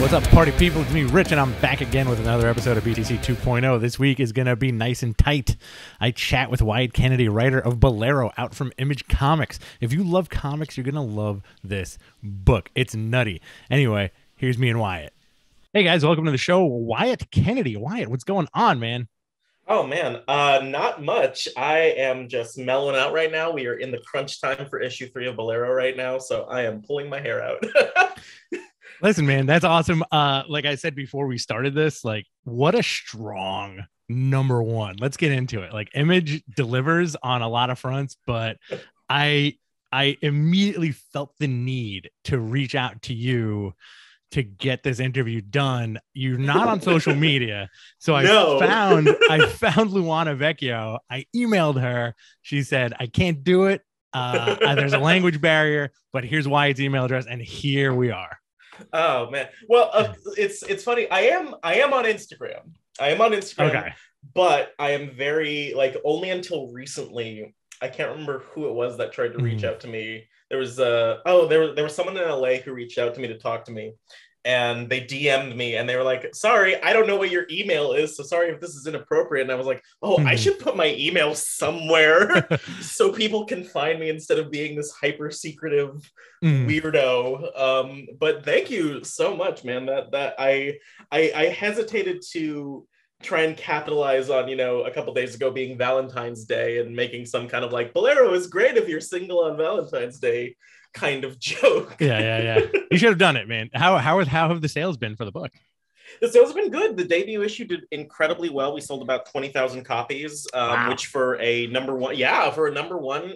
What's up, party people? It's me, Rich, and I'm back again with another episode of BTC 2.0. This week is going to be nice and tight. I chat with Wyatt Kennedy, writer of Bolero, out from Image Comics. If you love comics, you're going to love this book. It's nutty. Anyway, here's me and Wyatt. Hey, guys, welcome to the show. Wyatt Kennedy. Wyatt, what's going on, man? Oh man, not much. I am just mellowing out right now. We are in the crunch time for issue 3 of Bolero right now, so I am pulling my hair out. Listen, man, that's awesome. Like I said before we started this, like, what a strong number one. Let's get into it. Like, Image delivers on a lot of fronts, but I immediately felt the need to reach out to you to get this interview done. You're not on social media, so I found Luana Vecchio. I emailed her. She said, I can't do it. There's a language barrier, but here's Wyatt's email address, and here we are. Oh man. Well, it's funny. I am on Instagram. Okay. But I am very, like, only until recently. I can't remember who it was that tried to reach out to me. There was there was someone in LA who reached out to me to talk to me, and they DM'd me and they were like, sorry, I don't know what your email is, so sorry if this is inappropriate. And I was like, I should put my email somewhere so people can find me instead of being this hyper secretive weirdo. But thank you so much, man. That I hesitated to try and capitalize on, a couple days ago being Valentine's Day and making some kind of like, Bolero is great if you're single on Valentine's Day kind of joke. Yeah. You should have done it, man. How have the sales been for the book? The sales have been good. The debut issue did incredibly well. We sold about 20,000 copies, Wow. Which for a number one,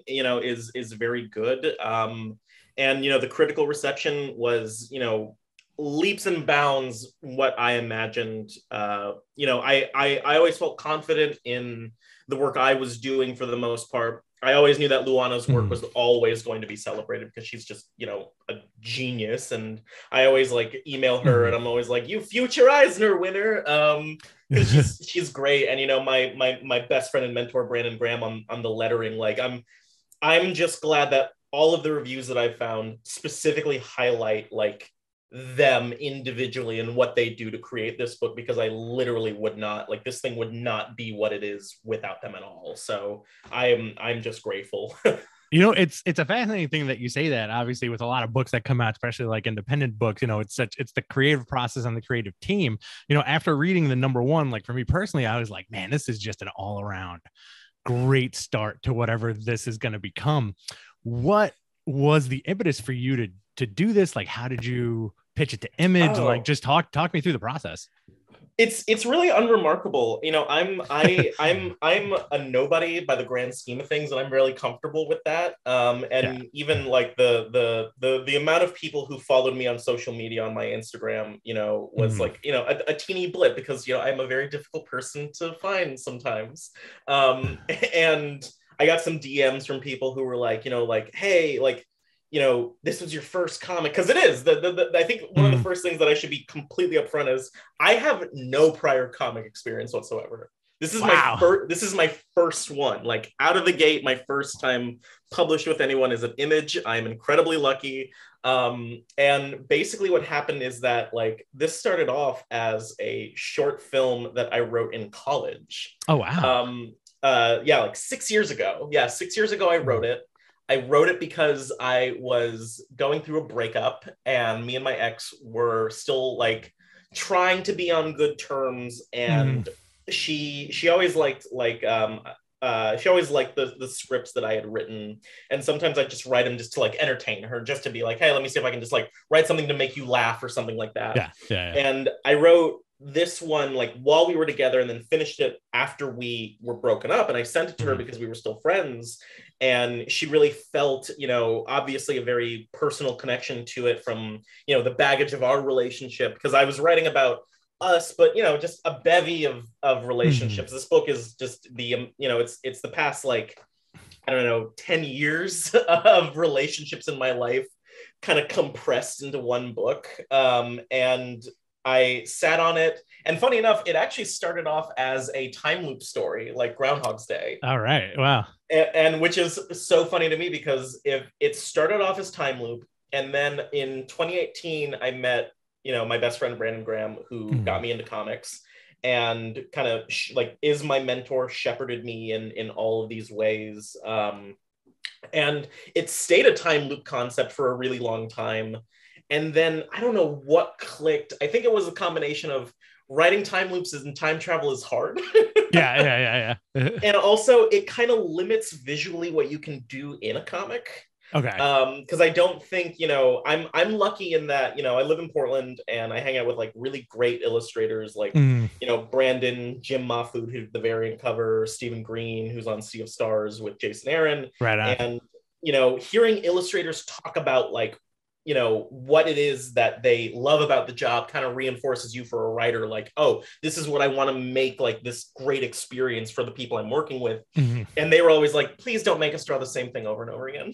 is very good. And the critical reception was, leaps and bounds what I imagined. I always felt confident in the work I was doing for the most part. I always knew that Luana's work was always going to be celebrated because she's just, a genius. And I always like email her and I'm always like, you future Eisner winner. Because she's great. And, my best friend and mentor, Brandon Graham, on the lettering, like I'm just glad that all of the reviews that I've found specifically highlight like them individually and what they do to create this book, because I literally would not, like, this thing would not be what it is without them at all. So I'm just grateful. It's a fascinating thing that you say that. Obviously, with a lot of books that come out, especially like independent books, it's the creative process and the creative team. After reading the number one, like for me personally, I was like, man, this is just an all around great start to whatever this is going to become. What was the impetus for you to do this? Like, how did you pitch it to Image? Like, just talk me through the process. It's really unremarkable. I'm a nobody by the grand scheme of things, and I'm really comfortable with that. Even like the amount of people who followed me on social media on my Instagram, was like, a teeny blip, because I'm a very difficult person to find sometimes. And I got some DMs from people who were like, hey, like, this was your first comic, because it is. I think one of the first things that I should be completely upfront is I have no prior comic experience whatsoever. This is my first one, like out of the gate. My first time published with anyone is an Image. I'm incredibly lucky. And basically what happened is that, like, this started off as a short film that I wrote in college. Oh, wow. Like 6 years ago. Yeah, 6 years ago I wrote it. I wrote it because I was going through a breakup, and me and my ex were still like trying to be on good terms. And she always liked the scripts that I had written. And sometimes I just write them just to like entertain her, just to be like, hey, let me see if I can just like write something to make you laugh or something like that. Yeah. And I wrote this one like while we were together, and then finished it after we were broken up, and I sent it to her because we were still friends. And she really felt, obviously a very personal connection to it from, the baggage of our relationship, because I was writing about us, but, just a bevy of relationships. This book is just the, it's the past, like, I don't know, 10 years of relationships in my life kind of compressed into one book. And I sat on it, and funny enough, it actually started off as a time loop story, like Groundhog's Day. All right. Wow. And which is so funny to me, because if it started off as time loop, and then in 2018, I met my best friend Brandon Graham, who Mm. got me into comics and kind of like is my mentor, shepherded me in all of these ways. And it stayed a time loop concept for a really long time. And then I don't know what clicked. I think it was a combination of writing time loops and time travel is hard. Yeah. And also it kind of limits visually what you can do in a comic. Okay. Because I don't think, I'm lucky in that, I live in Portland and I hang out with like really great illustrators like, Mm. Brandon, Jim Mahfood, who's the variant cover, Stephen Green, who's on Sea of Stars with Jason Aaron. Right on. And, hearing illustrators talk about like, what it is that they love about the job kind of reinforces you for a writer, like, oh, this is what I want to make like this great experience for the people I'm working with. Mm-hmm. And they were always like, please don't make us draw the same thing over and over again.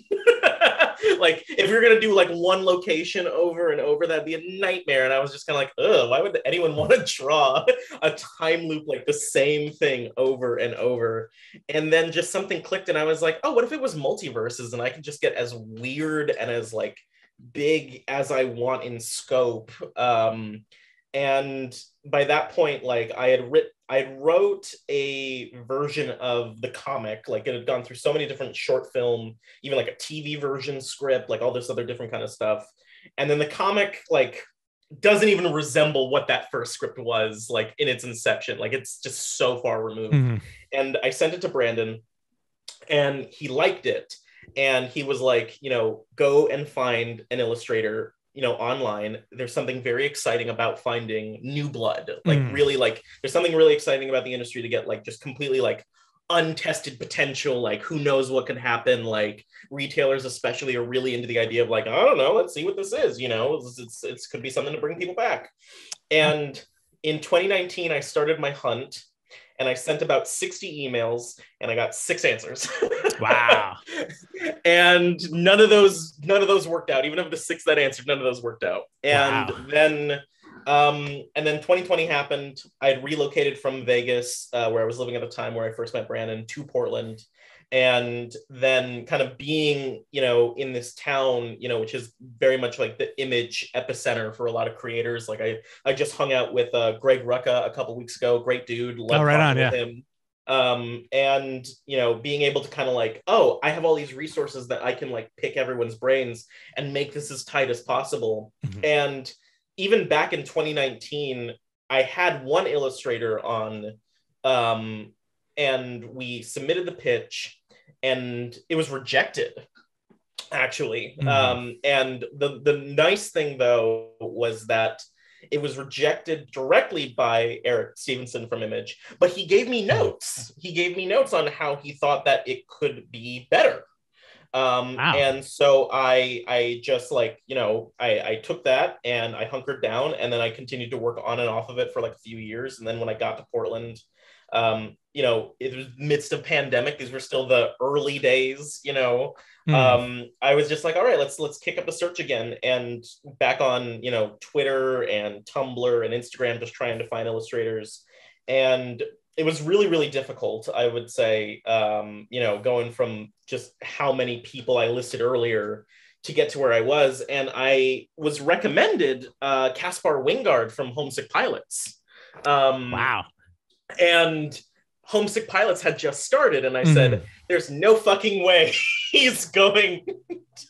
Like if you're gonna do like one location over and over, that'd be a nightmare. And I was just kind of like, ugh, why would anyone want to draw a time loop like the same thing over and over? And then just something clicked and I was like, oh, what if it was multiverses and I could just get as weird and as like big as I want in scope. And by that point, like I wrote a version of the comic, like it had gone through so many different short film, even like a TV version script, like all this other different kind of stuff. And then the comic like doesn't even resemble what that first script was like in its inception. Like it's just so far removed. Mm-hmm. And I sent it to Brandon and he liked it. And he was like, go and find an illustrator, online. There's something very exciting about finding new blood. Like really like there's something really exciting about the industry to get like just completely like untested potential, like who knows what could happen. Like retailers especially are really into the idea of like, I don't know, let's see what this is, it's could be something to bring people back. And in 2019, I started my hunt and I sent about 60 emails and I got 6 answers. Wow. And none of those worked out. Even of the 6 that answered, none of those worked out. And Wow. then 2020 happened. I had relocated from Vegas, where I was living at the time where I first met Brandon, to Portland. And then kind of being, in this town, which is very much like the image epicenter for a lot of creators. Like I just hung out with Greg Rucka a couple weeks ago. Great dude. Love talking with him. And being able to kind of like, oh, I have all these resources that I can like pick everyone's brains and make this as tight as possible. Mm-hmm. And even back in 2019, I had one illustrator on, and we submitted the pitch and it was rejected, actually. Mm-hmm. And the nice thing though was that it was rejected directly by Eric Stevenson from Image, but he gave me notes. He gave me notes on how he thought that it could be better. Wow. And so I just like, I took that and I hunkered down and then I continued to work on and off of it for like a few years. And then when I got to Portland, it was midst of pandemic. These were still the early days, I was just like, all right, let's kick up the search again, and back on, Twitter and Tumblr and Instagram, just trying to find illustrators. And it was really, really difficult, I would say, going from just how many people I listed earlier to get to where I was. And I was recommended Caspar Wingard from Homesick Pilots. Wow. And Homesick Pilots had just started, and I said, there's no fucking way he's going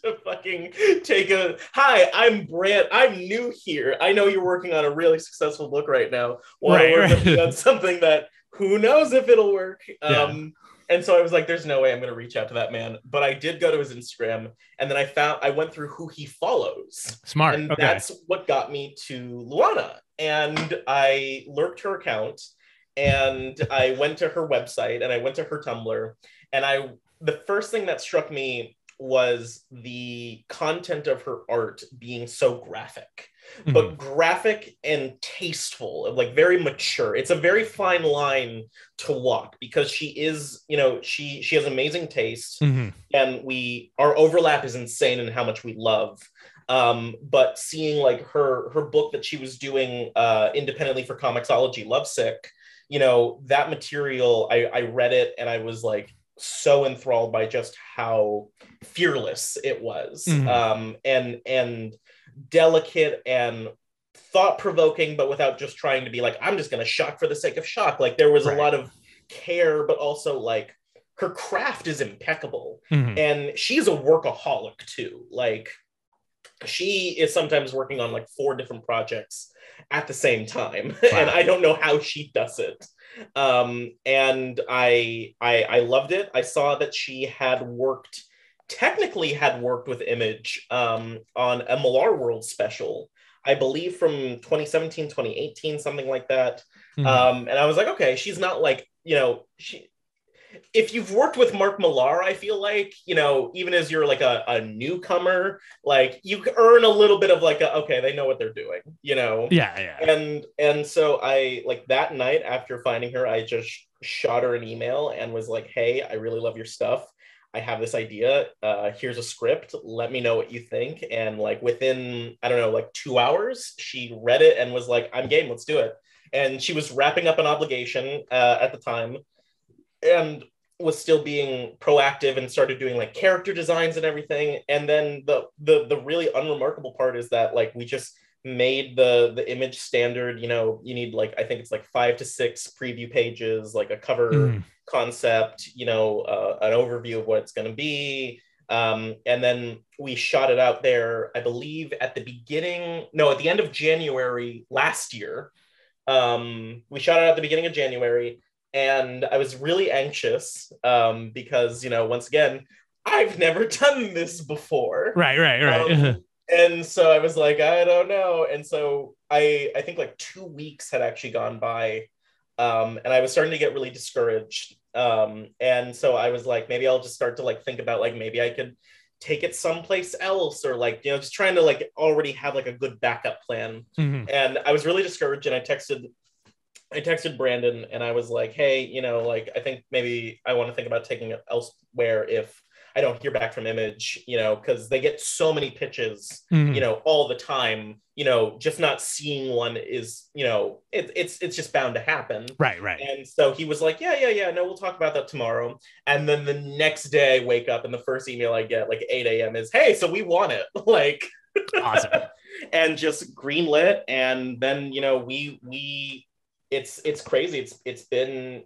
to fucking take a, hi, I'm Brant, I'm new here. I know you're working on a really successful book right now. Want to work with me on something that who knows if it'll work. And so I was like, there's no way I'm going to reach out to that man. But I did go to his Instagram, and then I went through who he follows. Smart. And that's what got me to Luana. And I lurked her account, and I went to her website, and I went to her Tumblr, and the first thing that struck me was the content of her art being so graphic, but graphic and tasteful, like very mature. It's a very fine line to walk because she is, she has amazing taste, and our overlap is insane in how much we love. But seeing like her book that she was doing independently for Comixology, Lovesick, that material, I read it and I was like so enthralled by just how fearless it was, and delicate and thought-provoking, but without just trying to be like, I'm just going to shock for the sake of shock. Like there was a lot of care, but also like her craft is impeccable. And she's a workaholic too. Like she is sometimes working on like 4 different projects at the same time. Wow. And I don't know how she does it. And I loved it. I saw that she technically had worked with Image on a Millar World special, I believe from 2017, 2018, something like that. And I was like, okay, she's not like, if you've worked with Mark Millar, I feel like, even as you're like a newcomer, like you earn a little bit of like, okay, they know what they're doing, Yeah. And so I like that night after finding her, I just shot her an email and was like, hey, I really love your stuff. I have this idea. Here's a script. Let me know what you think. And like within, I don't know, like 2 hours, she read it and was like, I'm game, let's do it. And she was wrapping up an obligation at the time, and was still being proactive and started doing like character designs and everything. And then the really unremarkable part is that like we just made the Image standard, you need like, I think it's like 5 to 6 preview pages, like a cover concept, an overview of what it's going to be. And then we shot it out there, I believe at the end of January last year. We shot it at the beginning of January. And I was really anxious because, once again, I've never done this before. Right. And so I was like, I don't know. And so I think like 2 weeks had actually gone by, and I was starting to get really discouraged. And so I was like, maybe I'll just start to like think about like, maybe I could take it someplace else, or like, just trying to like already have like a good backup plan. And I was really discouraged, and I texted Brandon and I was like, hey, like, I think maybe I want to think about taking it elsewhere if I don't hear back from Image, because they get so many pitches, all the time, just not seeing one is, it's just bound to happen. Right. And so he was like, yeah, no, we'll talk about that tomorrow. And then the next day I wake up and the first email I get like 8 a.m. is, hey, so we want it. Like, awesome. And just greenlit. And then, it's crazy. It's been,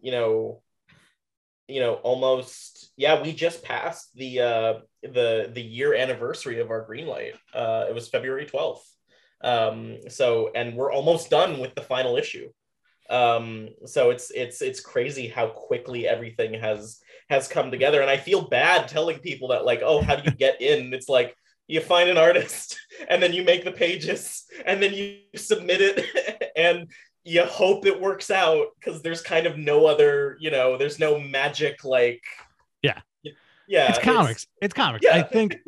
almost, we just passed the year anniversary of our greenlight. It was February 12th. And we're almost done with the final issue. So it's crazy how quickly everything has come together. And I feel bad telling people that like, oh, how do you get in? It's like, you find an artist and then you make the pages and then you submit it and you hope it works out, because there's kind of no other, there's no magic, like, it's comics. Yeah. I think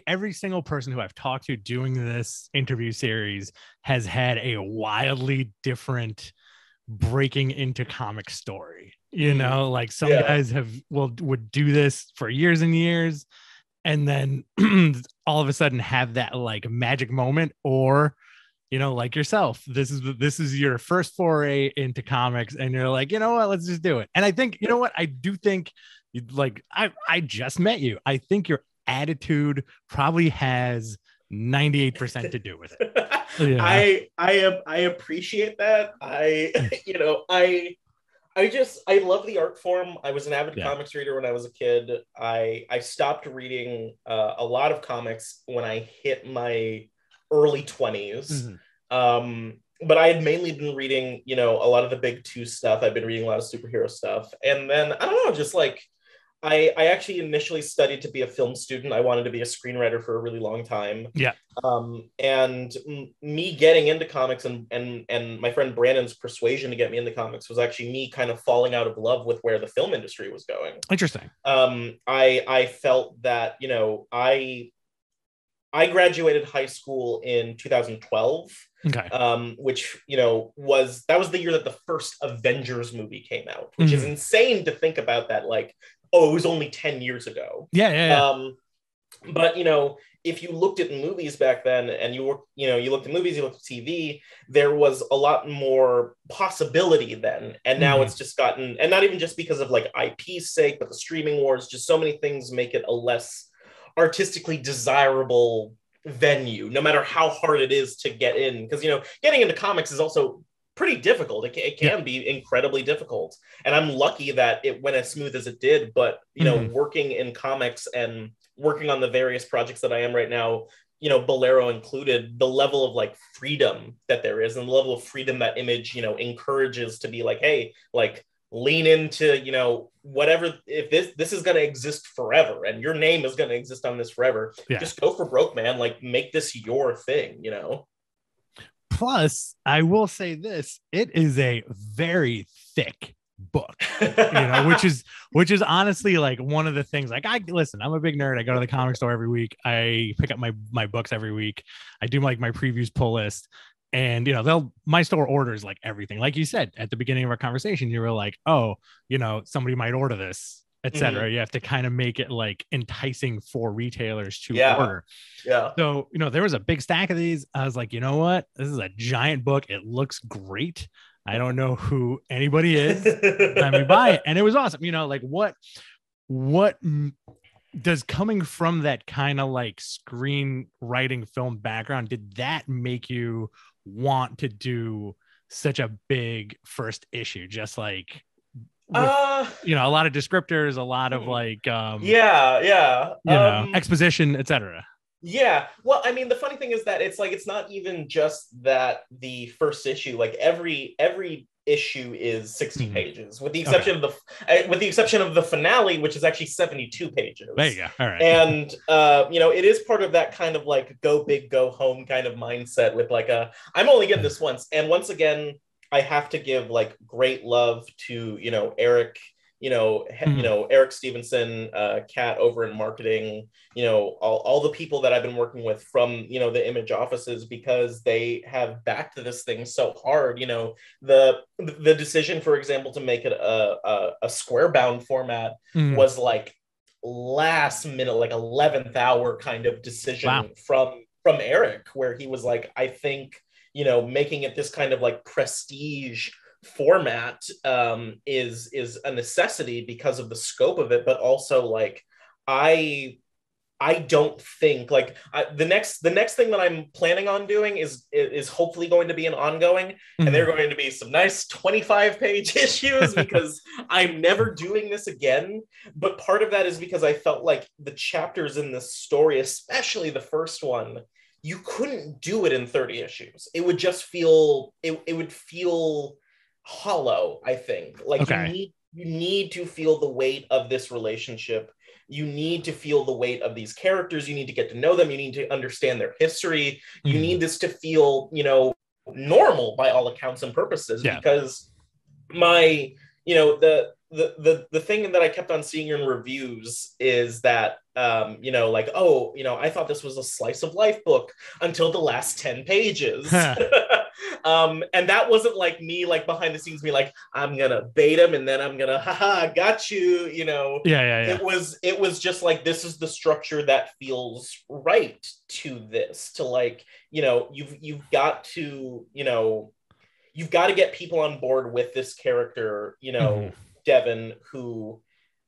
every single person who I've talked to doing this interview series has had a wildly different breaking into comic story. Like some guys would do this for years and years, and then all of a sudden have that like magic moment, or like yourself, this is your first foray into comics, and you're like, what, let's just do it. And I think, what, I do think, like, I just met you. I think your attitude probably has 98% to do with it. Yeah. I appreciate that. I love the art form. I was an avid comics reader when I was a kid. I stopped reading a lot of comics when I hit my early 20s. But I had mainly been reading, a lot of the big 2 stuff. I've been reading a lot of superhero stuff. And then, I don't know, just like, I actually initially studied to be a film student. I wanted to be a screenwriter for a really long time. Yeah. And me getting into comics and my friend Brandon's persuasion to get me into comics was actually me kind of falling out of love with where the film industry was going. Interesting. I felt that, I graduated high school in 2012. Okay. Which, was the year that the first Avengers movie came out, which is insane to think about that, like, oh, it was only 10 years ago. Yeah. But, if you looked at movies back then and you looked at movies, you looked at TV, there was a lot more possibility then. And now it's just gotten, and not even just because of like IP's sake, but the streaming wars, just so many things make it a less artistically desirable venue, no matter how hard it is to get in. Because, getting into comics is also pretty difficult. It Yeah. can be incredibly difficult. And I'm lucky that it went as smooth as it did. But, working in comics and working on the various projects that I am right now, Bolero included, the level of like freedom that there is and the level of freedom that Image, encourages to be like, hey, like lean into, whatever, if this is going to exist forever and your name is going to exist on this forever, just go for broke, man. Like make this your thing. Plus, I will say this, it is a very thick book, which is honestly like one of the things. Like, listen, I'm a big nerd. I go to the comic store every week. I pick up my books every week. I do like my previews pull list, and my store orders like everything. Like you said at the beginning of our conversation, you were like, oh, somebody might order this, etc. You have to kind of make it like enticing for retailers to order. Yeah. So, there was a big stack of these. I was like, you know what? This is a giant book. It looks great. I don't know who anybody is. Let me buy it. And it was awesome. Like what does coming from that kind of like screenwriting film background, did that make you want to do such a big first issue? Just like, with, a lot of descriptors, a lot of like, exposition, etc. Yeah. Well, I mean, the funny thing is that it's not even just that the first issue, like every issue is 60 pages, with the exception of the finale, which is actually 72 pages. There you go. All right. And it is part of that kind of like go big, go home kind of mindset with like I'm only getting this once. And once again, I have to give like great love to, Eric, Eric Stevenson, Kat over in marketing, all the people that I've been working with from, the Image offices, because they have backed this thing so hard. The decision, for example, to make it a square bound format was like last minute, like 11th hour kind of decision from Eric, where he was like, I think, making it this kind of like prestige format is a necessity because of the scope of it, but also like I don't think like the next thing that I'm planning on doing is hopefully going to be an ongoing, and they're going to be some nice 25-page issues, because I'm never doing this again. But part of that is because I felt like the chapters in this story, especially the first one, you couldn't do it in 30 issues. It would just feel it would feel hollow, I think. Like you need to feel the weight of this relationship. You need to feel the weight of these characters. You need to get to know them. You need to understand their history. You need this to feel, normal by all accounts and purposes. Because my, the thing that I kept on seeing in reviews is that, I thought this was a slice of life book until the last 10 pages. And that wasn't like me, like behind the scenes, me like, I'm gonna bait him and then I'm gonna, haha, got you, Yeah. It was just like, this is the structure that feels right to this, to like, you've got to get people on board with this character, Devin, who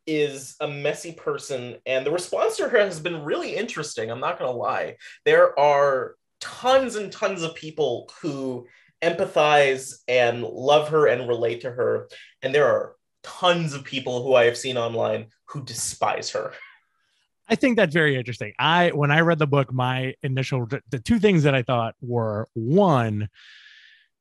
is a messy person, and the response to her has been really interesting. I'm not gonna lie. There are tons and tons of people who empathize and love her and relate to her, and there are tons of people who I have seen online who despise her. I think that's very interesting. When I read the book, the two things that I thought were, one,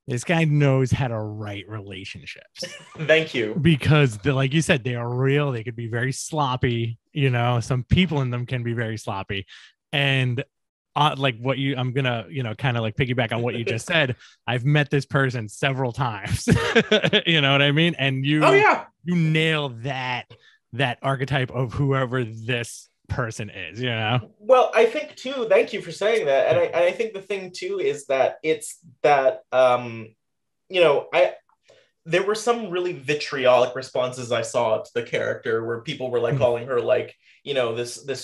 this guy knows how to write relationships. Thank you. Because like you said, they are real. They could be very sloppy. Some people in them can be very sloppy. And like I'm gonna, kind of like piggyback on what you just said. I've met this person several times. You know what I mean? And you nail that archetype of whoever this person is, Well, I think too, thank you for saying that. And I think the thing too is that it's that there were some really vitriolic responses I saw to the character, where people were like calling her like, this there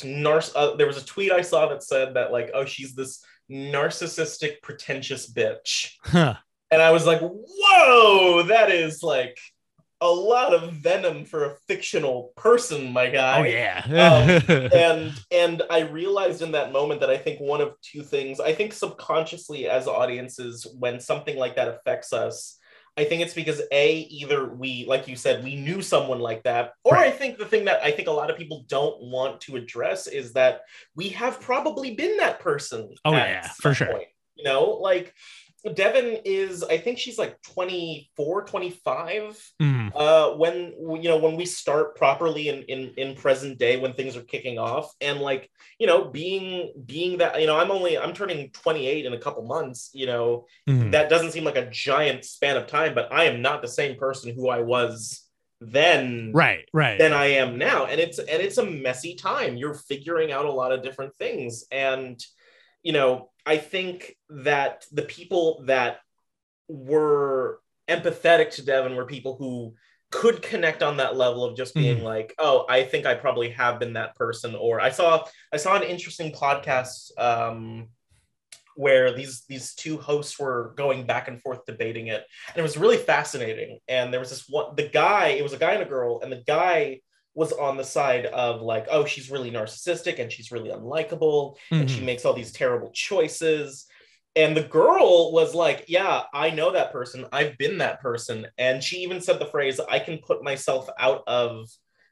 was a tweet I saw that said that like, oh, she's this narcissistic, pretentious bitch. And I was like, whoa, that is like a lot of venom for a fictional person, my guy. Oh yeah. And I realized in that moment that I think one of two things, I think subconsciously as audiences, when something like that affects us, I think it's because either we, like you said, we knew someone like that, or Right. I think the thing that I think a lot of people don't want to address is that we have probably been that person Oh at yeah, for some sure. point. Like Devin is, I think she's like 24, 25. Mm. When we start properly in present day, when things are kicking off, and like, being that, I'm turning 28 in a couple months, Mm. that doesn't seem like a giant span of time, but I am not the same person who I was then Right. than I am now. And it's a messy time. You're figuring out a lot of different things. And I think that the people that were empathetic to Devin were people who could connect on that level of just being Mm. like, oh, I think I probably have been that person. Or I saw an interesting podcast where these two hosts were going back and forth debating it, and it was really fascinating. And there was this one, it was a guy and a girl, and the guy was on the side of like, oh, she's really narcissistic and she's really unlikable and she Mm. makes all these terrible choices. And the girl was like, yeah, I know that person, I've been that person. And she even said the phrase, I can put myself out of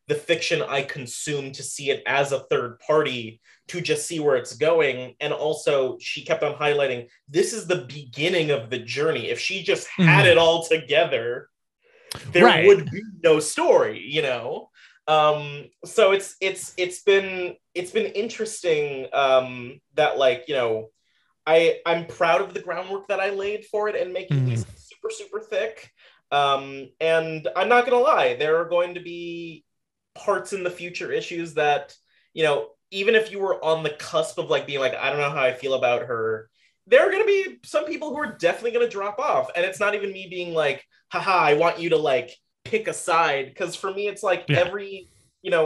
the fiction I consume to see it as a third party, to just see where it's going. And also, she kept on highlighting, this is the beginning of the journey. If she just had Mm. it all together, there Right. would be no story. So it's been interesting, that, like, I'm proud of the groundwork that I laid for it and making Mm. these super, super thick. And I'm not going to lie, there are going to be parts in the future issues that, even if you were on the cusp of like being like, I don't know how I feel about her, there are going to be some people who are definitely going to drop off. And it's not even me being like, haha, I want you to like pick a side. Because for me, it's like Yeah.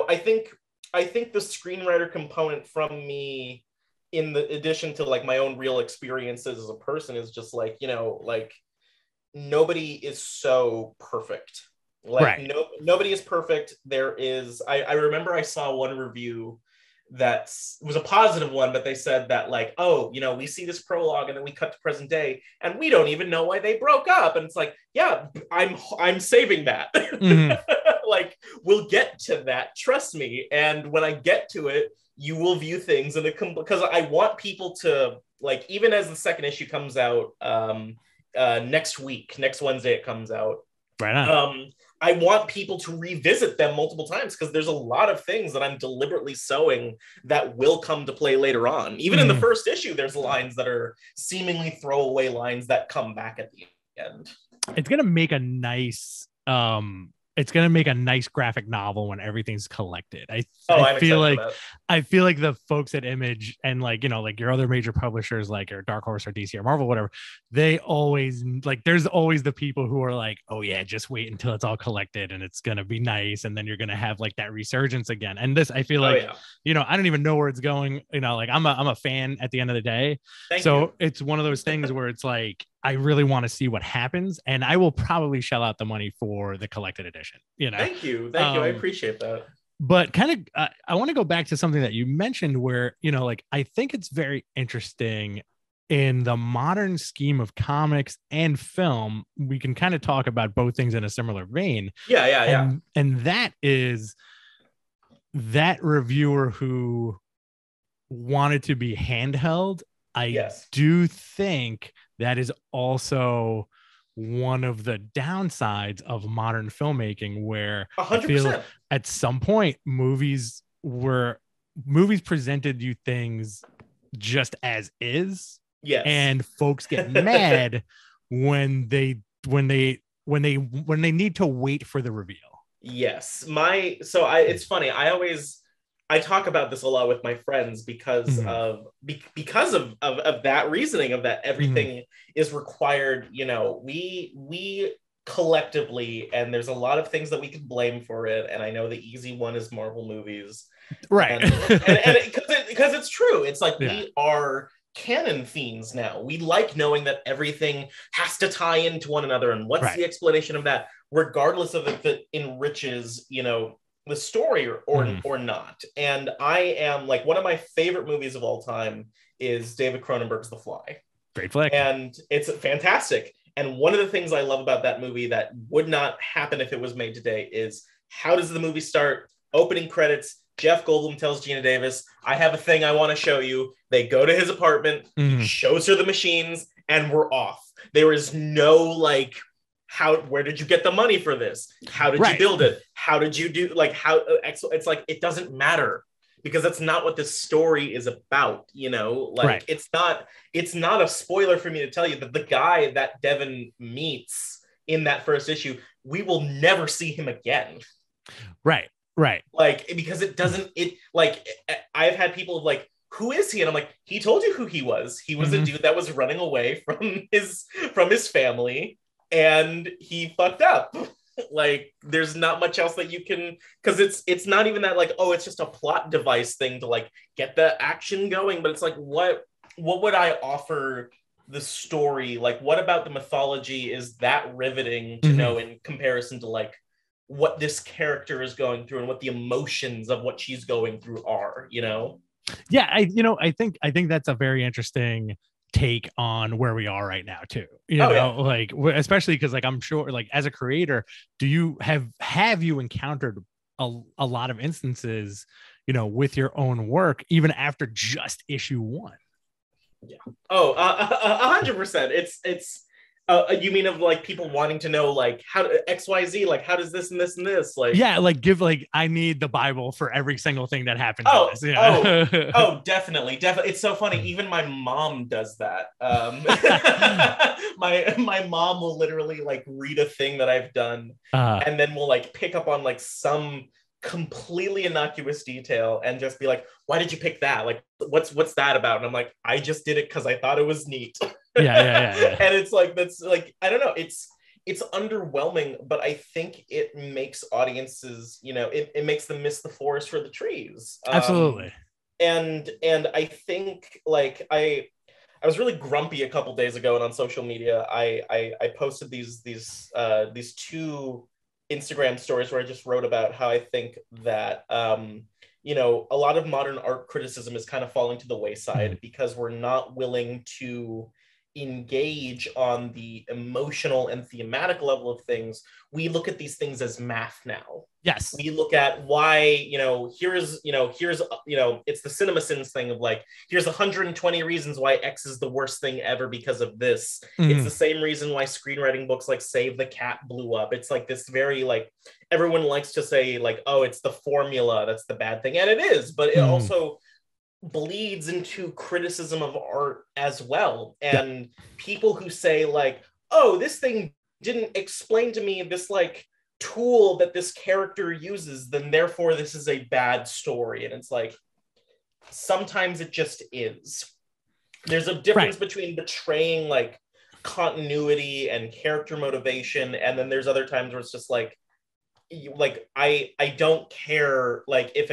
I think the screenwriter component from me, in the addition to like my own real experiences as a person, is just like, like, nobody is so perfect. Like, Right. nobody is perfect. I remember I saw one review that was a positive one, but they said that like, oh, we see this prologue and then we cut to present day and we don't even know why they broke up. And it's like, yeah, I'm saving that. Mm. Like, we'll get to that, trust me. And when I get to it, you will view things in because I want people to, like, even as the second issue comes out, next Wednesday it comes out. Right on. I want people to revisit them multiple times, because there's a lot of things that I'm deliberately sowing that will come to play later on. Even in the Mm. first issue, there's lines that are seemingly throwaway lines that come back at the end. It's gonna make a nice graphic novel when everything's collected. Oh, I I'm feel excited for like that. the folks at Image and like, like your other major publishers like your Dark Horse or DC or Marvel, whatever, they always like, there's always the people who are like, oh yeah, just wait until it's all collected and it's gonna be nice, and then you're gonna have like that resurgence again. And this, I feel Oh like, yeah. I don't even know where it's going. Like I'm a fan at the end of the day. Thank So you. it's one of those things where it's like, I really want to see what happens, and I will probably shell out the money for the collected edition. Thank you. I appreciate that. But kind of, I want to go back to something that you mentioned, where like I think it's very interesting in the modern scheme of comics and film. We can kind of talk about both things in a similar vein. Yeah. And that is that reviewer who wanted to be handheld. I Yes. do think that is also one of the downsides of modern filmmaking, where I feel 100%. at some point movies presented you things just as is. Yes. And folks get mad when they need to wait for the reveal. Yes. It's funny. I talk about this a lot with my friends because Mhm. of that reasoning, of that everything is required. We collectively, and there's a lot of things that we can blame for it. And I know the easy one is Marvel movies. Right. And because it's true. It's like, Yeah. we are canon fiends now. We like knowing that everything has to tie into one another, and what's Right. the explanation of that. regardless of if it enriches, the story or not. And I am like, one of my favorite movies of all time is David Cronenberg's The Fly. Great flick. And it's fantastic. And one of the things I love about that movie that would not happen if it was made today is, how does the movie start? Opening credits, Jeff Goldblum tells Gina Davis, I have a thing I want to show you. They go to his apartment, he shows her the machines, and we're off. There is no like, where did you get the money for this? How did you build it? How did you do, like, it's like, it doesn't matter, because that's not what this story is about, like, it's not a spoiler for me to tell you that the guy that Devin meets in that first issue, we will never see him again. Right. Like, because I've had people like, who is he? And I'm like, he told you who he was. He was a dude that was running away from his family, and he fucked up. Like, there's not much else that you can, because it's not even that like, oh, it's just a plot device thing to like get the action going, but it's like, what would I offer the story? Like, what about the mythology is that riveting to know in comparison to like what this character is going through and what the emotions of what she's going through are, Yeah, I think that's a very interesting take on where we are right now too, like, especially because like, I'm sure like as a creator, do you have you encountered a lot of instances with your own work even after just issue 1? Yeah. 100%. It's you mean of like people wanting to know like how XYZ, like how does this and this and this, like, yeah, like give like, I need the Bible for every single thing that happened. Definitely. It's so funny, even my mom does that. My mom will literally like read a thing that I've done, and then we'll like pick up on like some completely innocuous detail and just be like, why did you pick that? Like, what's that about? And I'm like, I just did it because I thought it was neat. Yeah. And it's like, that's like, I don't know, it's underwhelming, but I think it makes audiences, it makes them miss the forest for the trees. Absolutely. And I think like I was really grumpy a couple days ago, and on social media I posted these two Instagram stories where I just wrote about how I think that a lot of modern art criticism is kind of falling to the wayside because we're not willing to engage on the emotional and thematic level of things. We look at these things as math now. Yes. We look at why, here's it's the CinemaSins thing of like, here's 120 reasons why X is the worst thing ever because of this. It's the same reason why screenwriting books like Save the Cat blew up. It's like this very like, everyone likes to say like, oh, it's the formula that's the bad thing. And it is, but it also bleeds into criticism of art as well. And people who say like, oh, this thing didn't explain to me this like tool that this character uses, then therefore this is a bad story. And it's like, sometimes it just is. There's a difference between betraying like continuity and character motivation, and then there's other times where it's just like I don't care, like if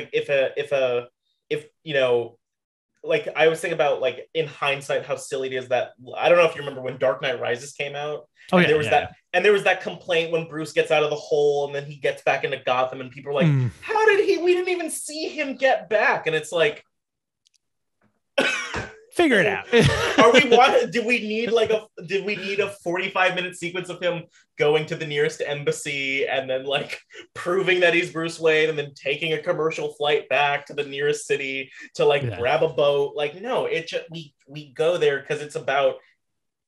like I was thinking about like in hindsight how silly it is that, I don't know if you remember when Dark Knight Rises came out. Oh, and there was that complaint when Bruce gets out of the hole and then he gets back into Gotham, and people are like, how did we didn't even see him get back. And it's like, figure it out. Did we need a 45-minute sequence of him going to the nearest embassy and then like proving that he's Bruce Wayne and then taking a commercial flight back to the nearest city to like grab a boat? Like, no, it just, we go there because it's about,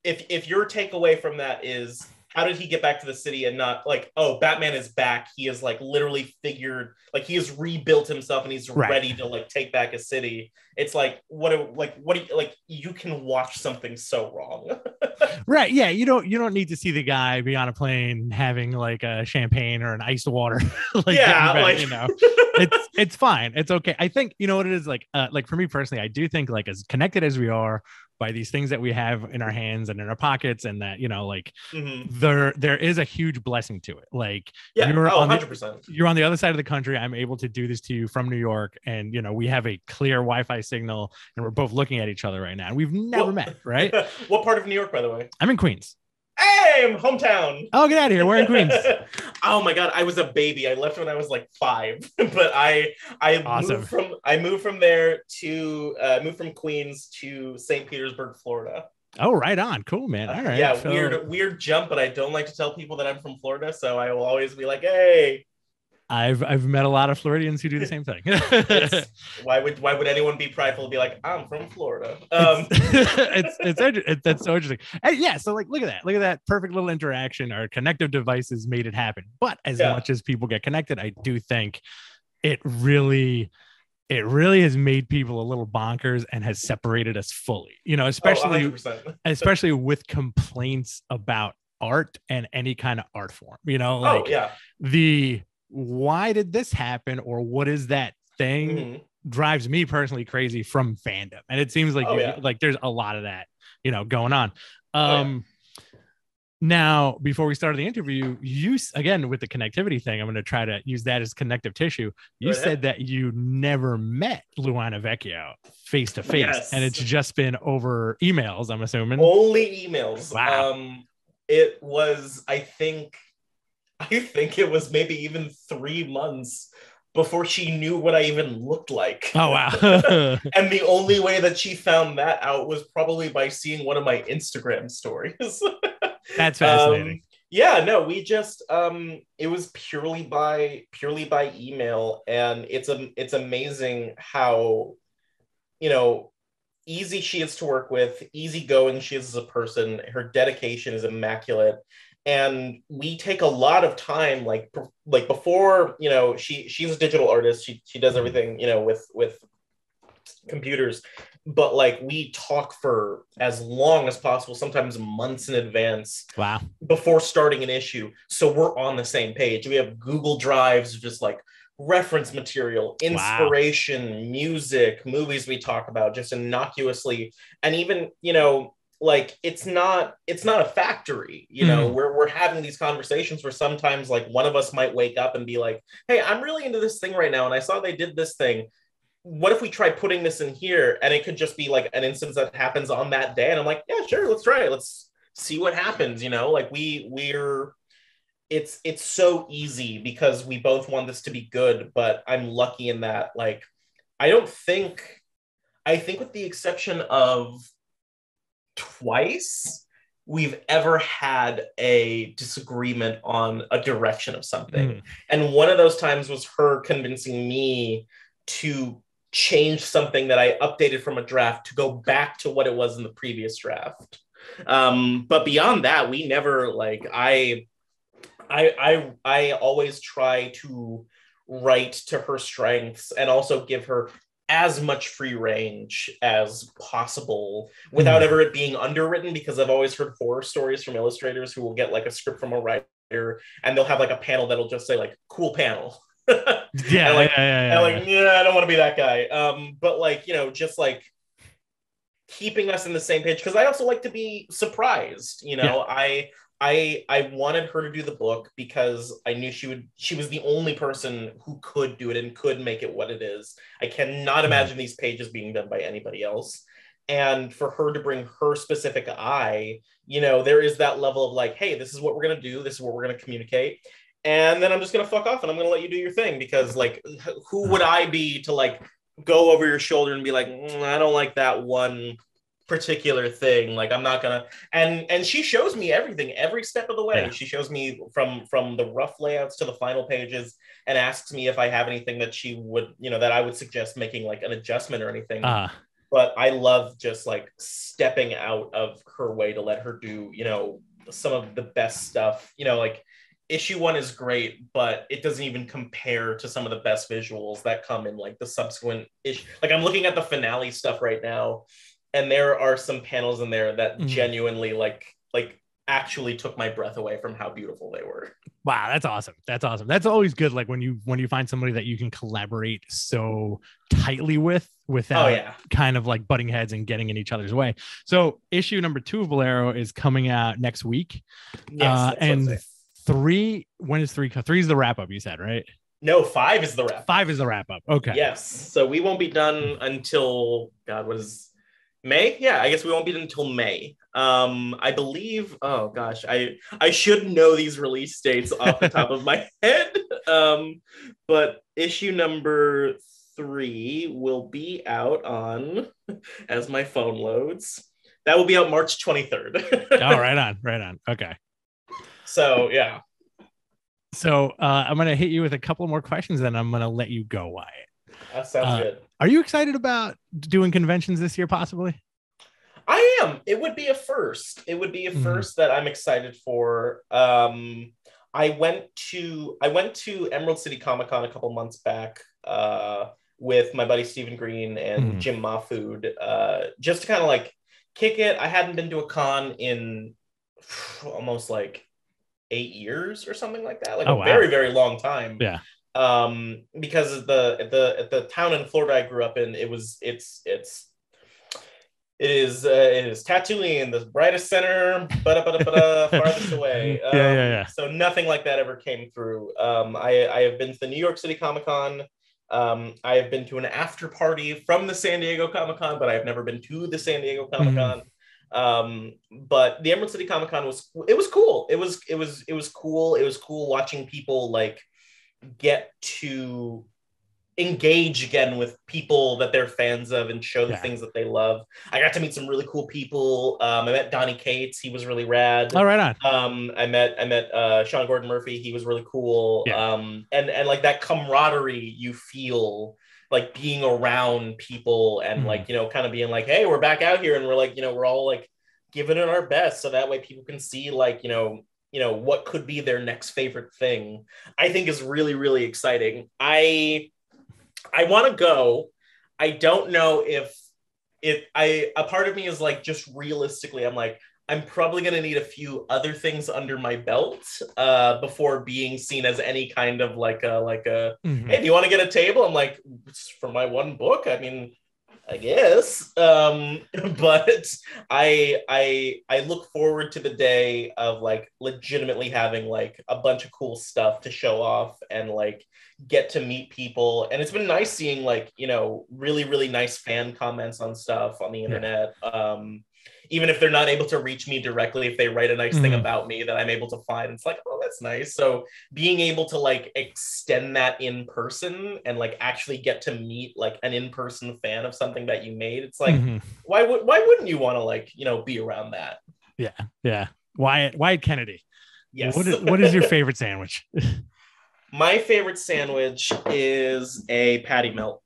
if your takeaway from that is, how did he get back to the city, and not like, oh, Batman is back. He is like literally figured, like he has rebuilt himself and he's ready to like take back a city. It's like, you can watch something so wrong. Right. Yeah. You don't need to see the guy be on a plane having like a champagne or an iced water. It's fine. It's okay. I think, you know what it is, like for me personally, I do think like as connected as we are by these things that we have in our hands and in our pockets, and that, there is a huge blessing to it. Like, you're 100%. You're on the other side of the country. I'm able to do this to you from New York, and we have a clear Wi-Fi signal, and we're both looking at each other right now, and we've never met, right? What part of New York, by the way? I'm in Queens. Hey, hometown. Oh, get out of here. We're in Queens. Oh my God, I was a baby. I left when I was like 5, but I Awesome. moved from there to moved from Queens to St. Petersburg, Florida. Oh, right on. Cool, man. All right. Yeah, So weird jump, but I don't like to tell people that I'm from Florida, so I will always be like, "Hey." I've met a lot of Floridians who do the same thing. It's why would anyone be prideful to be like, I'm from Florida? That's so interesting. And yeah, so like look at that perfect little interaction. Our connective devices made it happen. But as much as people get connected, I do think it really has made people a little bonkers and has separated us fully, especially with complaints about art and any kind of art form, why did this happen, or what is that thing, drives me personally crazy from fandom. And it seems like there's a lot of that, going on. Now, before we started the interview, you, again, with the connectivity thing, I'm going to try to use that as connective tissue. You said that you never met Luana Vecchio face to face, and it's just been over emails, I'm assuming. Only emails. Wow. It was, I think it was maybe even 3 months before she knew what I even looked like. Oh, wow. And the only way that she found that out was probably by seeing one of my Instagram stories. That's fascinating. Yeah, no, we just it was purely by email, and it's amazing how, easy she is to work with, easygoing she is as a person. Her dedication is immaculate. And we take a lot of time, like before, she's a digital artist. She does everything, with computers, but like we talk for as long as possible, sometimes months in advance. Wow. Before starting an issue. So we're on the same page. We have Google Drives, just like reference material, inspiration, music, movies we talk about just innocuously. And even, like it's not a factory, we're having these conversations where sometimes like one of us might wake up and be like, hey, I'm really into this thing right now, and I saw they did this thing. What if we try putting this in here? And it could just be like an instance that happens on that day, and I'm like, yeah, sure, let's try it, let's see what happens. Like we're it's so easy because we both want this to be good. But I'm lucky in that, like, I think with the exception of twice, we've ever had a disagreement on a direction of something. And one of those times was her convincing me to change something that I updated from a draft to go back to what it was in the previous draft. But beyond that, we never, like, I always try to write to her strengths and also give her as much free range as possible without ever it being underwritten, because I've always heard horror stories from illustrators who will get like a script from a writer and they'll have like a panel that'll just say like, cool panel. Yeah, I don't want to be that guy. But like, just like keeping us in the same page, because I also like to be surprised. I wanted her to do the book because I knew she was the only person who could do it and could make it what it is. I cannot imagine these pages being done by anybody else. And for her to bring her specific eye, there is that level of like, hey, this is what we're going to do. This is what we're going to communicate. And then I'm just going to fuck off and I'm going to let you do your thing, because like, who would I be to like go over your shoulder and be like, I don't like that one particular thing, like I'm not gonna. And she shows me everything every step of the way. She shows me from the rough layouts to the final pages, and asks me if I have anything that she would, that I would suggest making like an adjustment or anything. But I love just like stepping out of her way to let her do, some of the best stuff. Like issue 1 is great, but it doesn't even compare to some of the best visuals that come in like the subsequent issue. Like I'm looking at the finale stuff right now, and there are some panels in there that genuinely like actually took my breath away from how beautiful they were. Wow, that's awesome. That's always good. Like when you find somebody that you can collaborate so tightly with without kind of like butting heads and getting in each other's way. So issue number 2 of Bolero is coming out next week. Yes, and 3, when is 3? 3 is the wrap up, you said, right? No, 5 is the wrap up. 5 is the wrap up. Okay. Yes. So we won't be done until, God, what is May? Yeah, I guess we won't be until May. I believe, oh gosh, I should know these release dates off the top of my head. But issue number 3 will be out on, as my phone loads, that will be out March 23rd. Oh, right on, right on. Okay. So yeah. So I'm gonna hit you with a couple more questions, then I'm gonna let you go, Wyatt. That sounds good. Are you excited about doing conventions this year, possibly? I am. It would be a first. It would be a first that I'm excited for. I went to Emerald City Comic Con a couple months back with my buddy Stephen Green and Jim Mahfood, just to kind of like kick it. I hadn't been to a con in almost like 8 years or something like that, like very, very long time. Yeah. Because of the town in Florida I grew up in, it is Tatooine, the brightest center, farthest away. So nothing like that ever came through. I have been to the New York City Comic Con. I have been to an after party from the San Diego Comic Con, but I've never been to the San Diego Comic Con. But the Emerald City Comic Con was cool. It was cool. It was cool watching people like get to engage again with people that they're fans of and show the things that they love. I got to meet some really cool people. I met Donnie Cates. He was really rad. Oh, right on. I met Sean Gordon Murphy. He was really cool. And like that camaraderie you feel like being around people and like, you know, kind of being like, hey, we're back out here and we're like, you know, we're all like giving it our best. So that way people can see like, you know, what could be their next favorite thing, I think is really, really exciting. I want to go. I don't know if a part of me is like, just realistically, I'm like, I'm probably going to need a few other things under my belt before being seen as any kind of like a hey, do you want to get a table? I'm like, for my one book? I mean, I guess. But I look forward to the day of like legitimately having like a bunch of cool stuff to show off and like get to meet people. And it's been nice seeing like, you know, really, really nice fan comments on stuff on the internet. Even if they're not able to reach me directly, if they write a nice thing about me that I'm able to find, it's like, oh, that's nice. So being able to like extend that in person and like actually get to meet like an in-person fan of something that you made, it's like, why wouldn't you want to like, you know, be around that? Yeah. Wyatt Kennedy. Yes. What is your favorite sandwich? My favorite sandwich is a patty melt.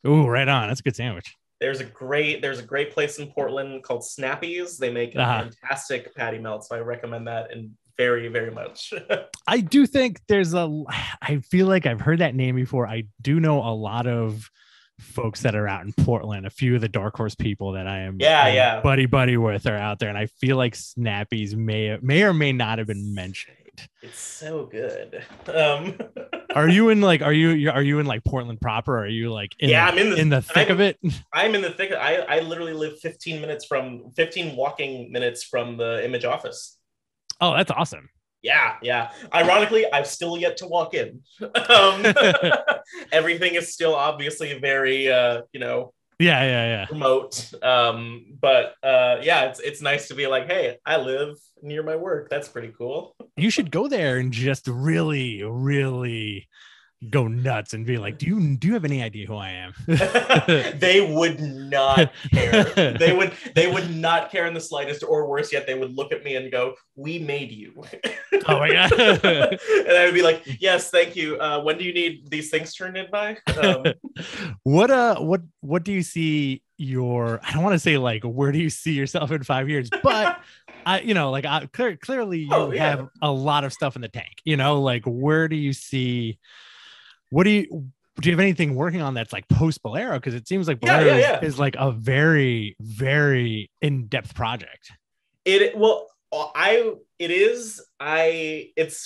Ooh, right on. That's a good sandwich. There's a great place in Portland called Snappy's. They make a fantastic patty melt, so I recommend that and very, very much. I do think I feel like I've heard that name before. I do know a lot of folks that are out in Portland. A few of the Dark Horse people that I am buddy with are out there, and I feel like Snappy's may or may not have been mentioned. It's so good. Are you in like Portland proper? Or are you like I'm in the thick of it? I'm in the thick. I literally live 15 walking minutes from the Image office. Oh, that's awesome. Yeah. Ironically, I've still yet to walk in. Everything is still obviously very remote. But it's nice to be like, hey, I live near my work. That's pretty cool. You should go there and just really, really go nuts and be like, do you have any idea who I am? They would not care. They would not care in the slightest, or worse yet, they would look at me and go, we made you. Oh my God. And I would be like, yes, thank you. When do you need these things turned in by? What do you see I don't want to say like, where do you see yourself in 5 years? But clearly you have a lot of stuff in the tank, like where do you see, do you have anything working on that's like post Bolero? Because it seems like Bolero is like a very, very in-depth project. It's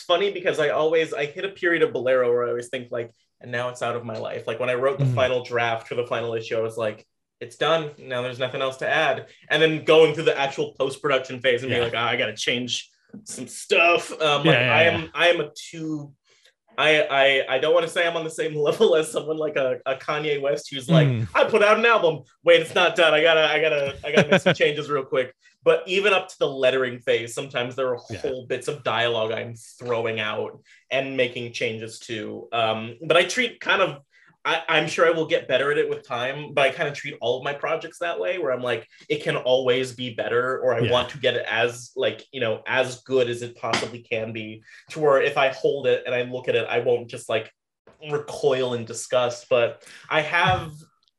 funny because I hit a period of Bolero where I always think like, and now it's out of my life. Like when I wrote the final draft for the final issue, I was like, it's done. Now there's nothing else to add. And then going through the actual post-production phase and being like, I got to change some stuff. I am a I don't want to say I'm on the same level as someone like a Kanye West who's like, Mm, I put out an album. Wait, it's not done. I gotta make some changes real quick. But even up to the lettering phase, sometimes there are yeah. whole bits of dialogue I'm throwing out and making changes to. But I treat kind of I'm sure I will get better at it with time, but I kind of treat all of my projects that way, where I'm like, it can always be better, or I Yeah. want to get it as like, as good as it possibly can be, to where if I hold it and I look at it, I won't just like recoil in disgust. But I have,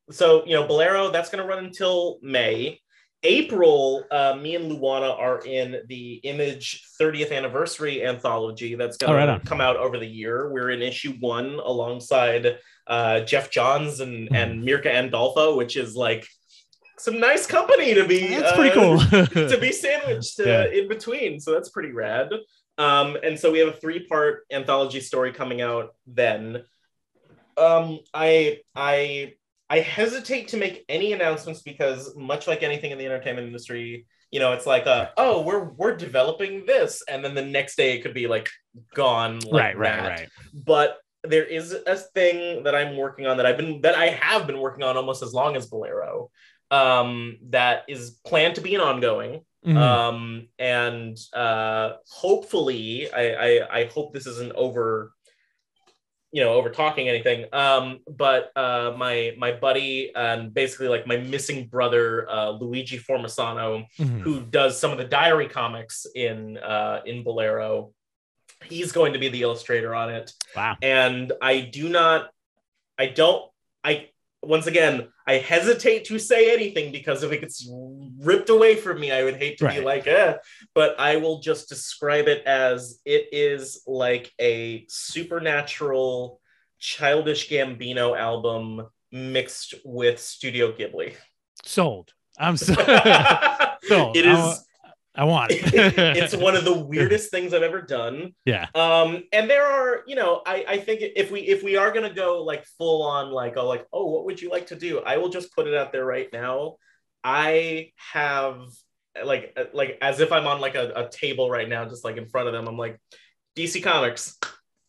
so, Bolero, that's going to run until May. April, me and Luana are in the Image 30th anniversary anthology that's All right going to on. come out over the year. We're in issue 1 alongside Jeff Johns Mm. and Mirka Andolfo, which is like some nice company That's pretty cool. to be sandwiched Yeah. in between. So that's pretty rad. And so we have a 3-part anthology story coming out then. I hesitate to make any announcements because, much like anything in the entertainment industry, it's like, oh, we're developing this, and then the next day it could be like gone like that. Right. But there is a thing that I'm working on that I have been working on almost as long as Bolero, that is planned to be an ongoing. Mm. And hopefully, I hope this isn't over talking anything. But my buddy and basically like my missing brother, Luigi Formasano, Mm. who does some of the diary comics in Bolero, he's going to be the illustrator on it. Wow. And I once again, I hesitate to say anything because if it gets ripped away from me, I would hate to be like, but I will just describe it as it is like a supernatural Childish Gambino album mixed with Studio Ghibli. Sold. I'm sold. It is. I want it. It's one of the weirdest things I've ever done. Yeah. And there are, I think if we are gonna go like full on like, oh, what would you like to do? I will just put it out there right now. I have like as if I'm on like a table right now, just like in front of them. I'm like, DC Comics,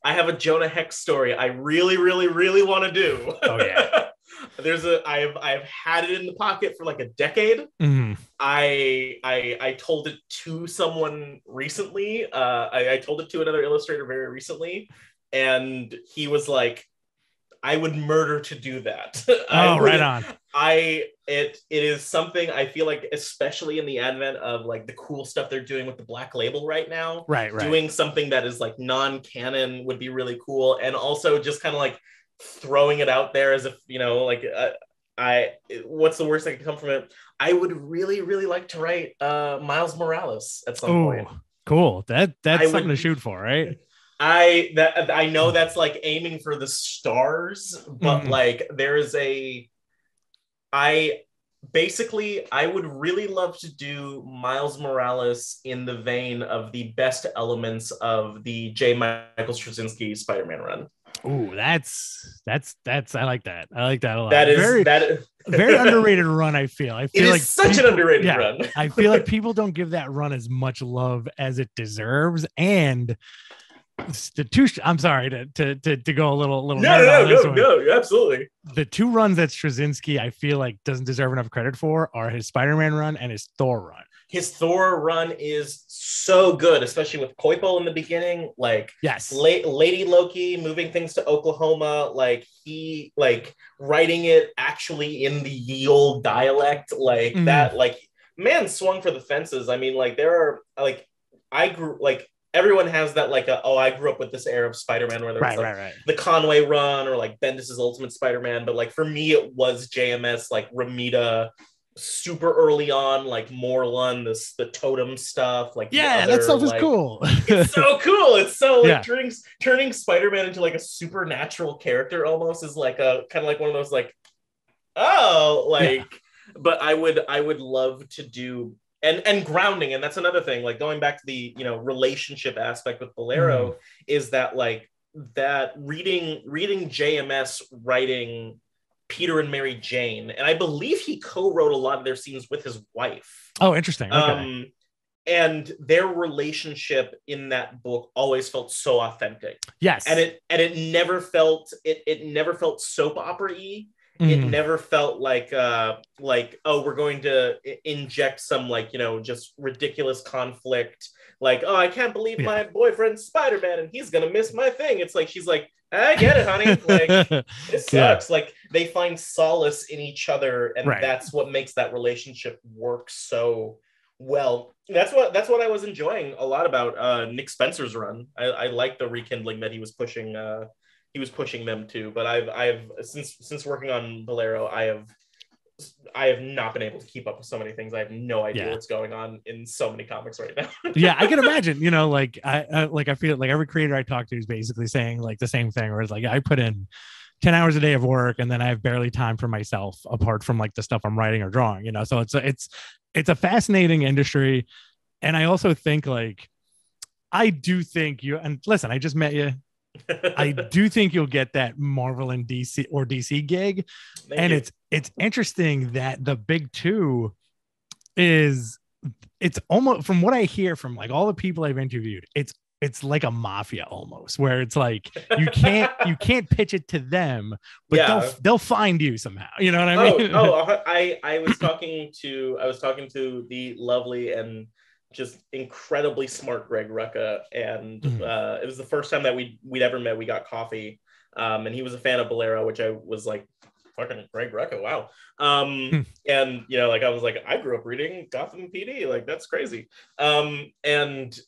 I have a Jonah Hex story I really, really, really want to do. Oh yeah. I've had it in the pocket for like a decade. Mm. I told it to someone recently. I told it to another illustrator very recently, and he was like, "I would murder to do that." Right on. It is something I feel like, especially in the advent of like the cool stuff they're doing with the Black Label right now. Right. Doing something that is like non-canon would be really cool, and also just kind of like throwing it out there as if like what's the worst that can come from it? I would really, really like to write Miles Morales at some point. Cool. That's something to shoot for, right? I know that's like aiming for the stars, but like there is I would really love to do Miles Morales in the vein of the best elements of the J. Michael Straczynski Spider-Man run. Ooh, that's I like that. I like that a lot. That is very underrated run. I feel like such an underrated run. I feel like people don't give that run as much love as it deserves. And the two, I'm sorry to go a little no, absolutely. The 2 runs that Straczynski I feel like doesn't deserve enough credit for are his Spider-Man run and his Thor run. His Thor run is so good, especially with Koipo in the beginning. Like, yes, Lady Loki moving things to Oklahoma, like he like writing it actually in the ye old dialect, like that. Like, man swung for the fences. I mean, like there are like everyone has that like I grew up with this era of Spider-Man where there was the Conway run or like Bendis's Ultimate Spider-Man, but like for me it was JMS, like Ramita super early on, like Morlun, the totem stuff, like that stuff is cool. It's so cool. It's so like turning Spider-Man into like a supernatural character almost is like a kind of like one of those like but I would love to do and grounding, and that's another thing, like going back to the relationship aspect with Bolero is that like that reading JMS writing Peter and Mary Jane, and I believe he co-wrote a lot of their scenes with his wife. Oh, interesting. Okay. and their relationship in that book always felt so authentic. Yes. And it never felt it never felt soap opera-y. It never felt like oh, we're going to inject some like, you know, just ridiculous conflict, like, oh, I can't believe my boyfriend's Spider-Man and he's gonna miss my thing. It's like, she's like, I get it, honey. Like, it sucks. Like, they find solace in each other, and that's what makes that relationship work so well. That's what I was enjoying a lot about Nick Spencer's run. I like the rekindling that he was pushing. He was pushing them to. But I've since working on Bolero, I have not been able to keep up with so many things. I have no idea what's going on in so many comics right now. Yeah, I can imagine. You know, like I feel like every creator I talk to is basically saying like the same thing, where it's like, I put in 10 hours a day of work and then I have barely time for myself apart from like the stuff I'm writing or drawing, you know? So it's a fascinating industry. And I also think like, I do think you, and listen, I just met you. I do think you'll get that Marvel and DC or DC gig. It's interesting that the big two is, it's almost, from what I hear from like all the people I've interviewed, it's like a mafia almost, where it's like you can't pitch it to them, but they'll find you somehow. You know what I mean? I was talking to the lovely and just incredibly smart Greg Rucka, and it was the first time that we'd ever met. We got coffee, and he was a fan of Bolero, which I was like, fucking Greg Rucka, wow. And you know, like, I was like, I grew up reading Gotham PD, like, that's crazy. And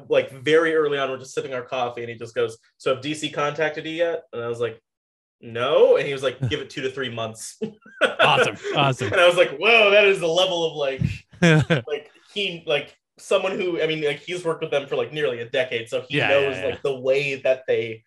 like very early on, we're just sipping our coffee, and he just goes, so have DC contacted you yet? And I was like, no. And he was like, give it 2 to 3 months. Awesome. And I was like, whoa, that is the level of like like he, like, someone who, I mean, like, he's worked with them for like nearly a decade, so he knows like the way that they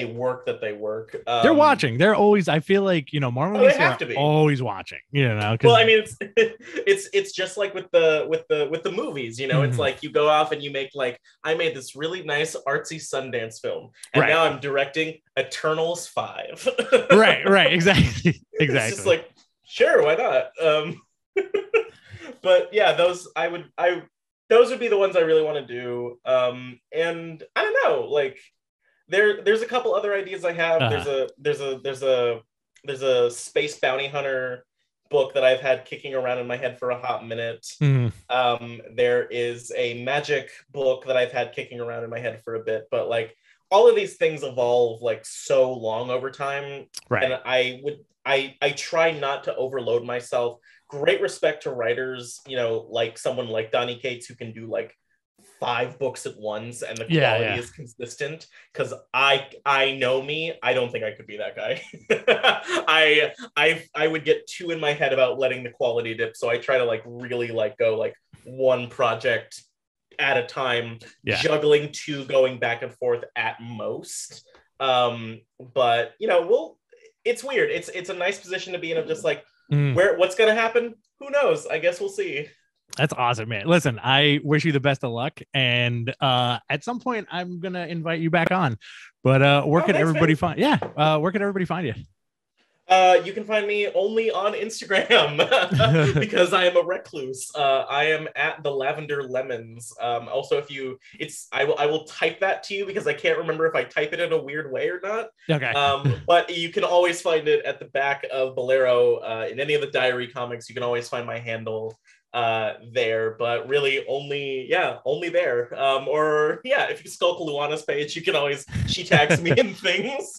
work. They're watching. They're always, I feel like, you know, Marvel have to be always watching, you know. Well, I mean, it's just like with the movies, you know. It's like you go off and you make, like, I made this really nice artsy Sundance film, and now I'm directing Eternals 5. right, exactly. It's just like, sure, why not? But yeah, those would be the ones I really want to do. And I don't know, like, there's a couple other ideas I have. There's a space bounty hunter book that I've had kicking around in my head for a hot minute. There is a magic book that I've had kicking around in my head for a bit, but like, all of these things evolve like so long over time. And I try not to overload myself. Great respect to writers, you know, like someone like Donny Cates, who can do like 5 books at once and the quality is consistent, because I know me, I don't think I could be that guy. I would get too in my head about letting the quality dip, so I try to like really like go like one project at a time, juggling 2 going back and forth at most. But you know, it's weird. It's a nice position to be in, of just like, what's gonna happen, who knows, I guess we'll see. That's awesome, man. Listen, I wish you the best of luck, and at some point I'm gonna invite you back on. But where can everybody find? Where can everybody find you? You can find me only on Instagram because I am a recluse. I am at the Lavender Lemons. Also, I will type that to you, because I can't remember if I type it in a weird way or not. Okay. But you can always find it at the back of Bolero. In any of the diary comics, you can always find my handle there, but really only there. Or if you skulk Luana's page, you can always, she tags me in things.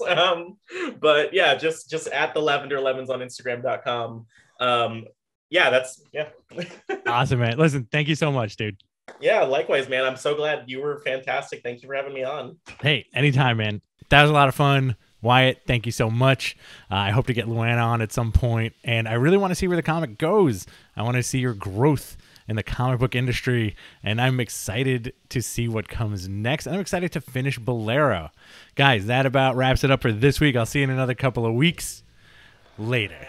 But yeah, just at the Lavender Lemons on Instagram.com. Awesome, man. Listen, thank you so much, dude. Yeah, likewise, man. I'm so glad. You were fantastic. Thank you for having me on. Hey, anytime, man. That was a lot of fun. Wyatt, thank you so much. I hope to get Luana on at some point, and I really want to see where the comic goes. I want to see your growth in the comic book industry, and I'm excited to see what comes next. I'm excited to finish Bolero. Guys, that about wraps it up for this week. I'll see you in another couple of weeks. Later.